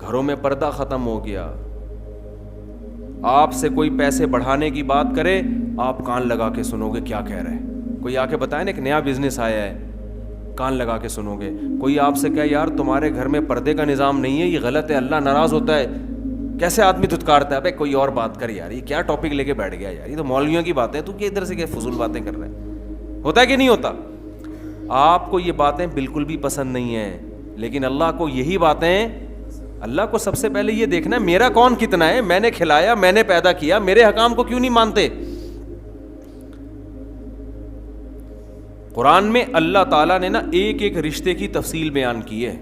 گھروں میں پردہ ختم ہو گیا. آپ سے کوئی پیسے بڑھانے کی بات کرے, آپ کان لگا کے سنو گے کیا کہہ رہے ہیں. کوئی آ کے بتائے نا ایک نیا بزنس آیا ہے, کان لگا کے سنو گے. کوئی آپ سے کہے یار تمہارے گھر میں پردے کا نظام نہیں ہے, یہ غلط ہے, اللہ ناراض ہوتا ہے, کیسے آدمی دھتکارتا ہے, بھائی کوئی اور بات کر یار, یہ کیا ٹاپک لے کے بیٹھ گیا یار, یہ تو مولویوں کی باتیں, تو کہ ادھر سے کیا فضول باتیں کر رہے ہیں. ہوتا ہے کہ نہیں ہوتا؟ آپ کو یہ باتیں بالکل بھی پسند نہیں ہیں, لیکن اللہ کو یہی باتیں, اللہ کو سب سے پہلے یہ دیکھنا ہے میرا کون کتنا ہے, میں نے کھلایا, میں نے پیدا کیا, میرے حکام کو کیوں نہیں مانتے. قرآن میں اللہ تعالیٰ نے نا ایک ایک رشتے کی تفصیل بیان کی ہے.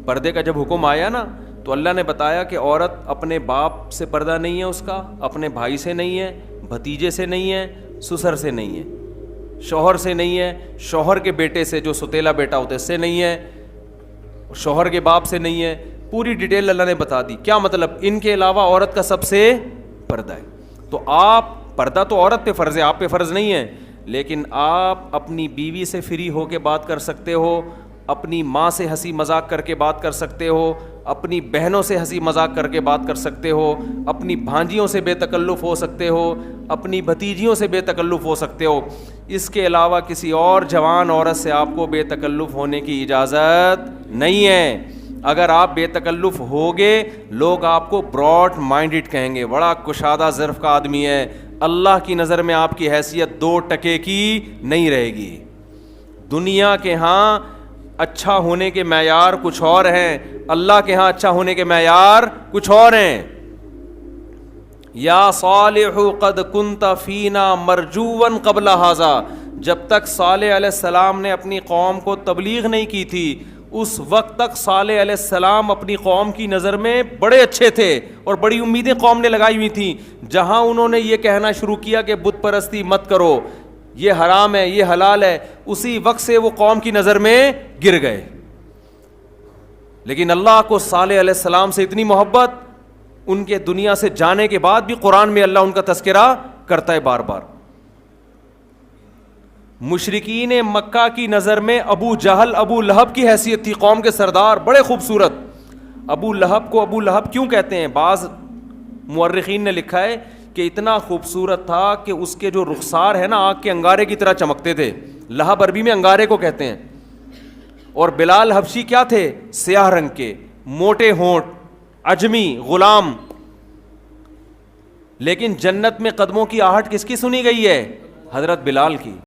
پردے کا جب حکم آیا نا تو اللہ نے بتایا کہ عورت اپنے باپ سے پردہ نہیں ہے, اس کا اپنے بھائی سے نہیں ہے, بھتیجے سے نہیں ہے, سسر سے نہیں ہے, شوہر سے نہیں ہے, شوہر کے بیٹے سے جو ستیلا بیٹا ہوتا ہے اس سے نہیں ہے, شوہر کے باپ سے نہیں ہے. پوری ڈیٹیل اللہ نے بتا دی. کیا مطلب؟ ان کے علاوہ عورت کا سب سے پردہ ہے. تو آپ پردہ تو عورت پہ فرض ہے, آپ پہ فرض نہیں ہے, لیکن آپ اپنی بیوی سے فری ہو کے بات کر سکتے ہو, اپنی ماں سے ہنسی مذاق کر کے بات کر سکتے ہو, اپنی بہنوں سے ہنسی مذاق کر کے بات کر سکتے ہو, اپنی بھانجیوں سے بے تکلف ہو سکتے ہو, اپنی بھتیجیوں سے بے تکلف ہو سکتے ہو. اس کے علاوہ کسی اور جوان عورت سے آپ کو بے تکلف ہونے کی اجازت نہیں ہے. اگر آپ بے تکلف ہوگے لوگ آپ کو براڈ مائنڈڈ کہیں گے, بڑا کشادہ ظرف کا آدمی ہے. اللہ کی نظر میں آپ کی حیثیت 2 ٹکے کی نہیں رہے گی. دنیا کے ہاں اچھا ہونے کے معیار کچھ اور ہیں, اللہ کے ہاں اچھا ہونے کے معیار کچھ اور ہیں. یا صالح قد کنت فینا مرجوا قبل ھذا, جب تک صالح علیہ السلام نے اپنی قوم کو تبلیغ نہیں کی تھی اس وقت تک صالح علیہ السلام اپنی قوم کی نظر میں بڑے اچھے تھے اور بڑی امیدیں قوم نے لگائی ہوئی تھیں. جہاں انہوں نے یہ کہنا شروع کیا کہ بت پرستی مت کرو, یہ حرام ہے, یہ حلال ہے, اسی وقت سے وہ قوم کی نظر میں گر گئے. لیکن اللہ کو صالح علیہ السلام سے اتنی محبت, ان کے دنیا سے جانے کے بعد بھی قرآن میں اللہ ان کا تذکرہ کرتا ہے بار بار. مشرکین مکہ کی نظر میں ابو جہل ابو لہب کی حیثیت تھی, قوم کے سردار, بڑے خوبصورت. ابو لہب کو ابو لہب کیوں کہتے ہیں؟ بعض مورخین نے لکھا ہے کہ اتنا خوبصورت تھا کہ اس کے جو رخسار ہے نا آگ کے انگارے کی طرح چمکتے تھے. لہب عربی میں انگارے کو کہتے ہیں. اور بلال حبشی کیا تھے؟ سیاہ رنگ کے, موٹے ہونٹ, عجمی, غلام. لیکن جنت میں قدموں کی آہٹ کس کی سنی گئی ہے؟ حضرت بلال کی.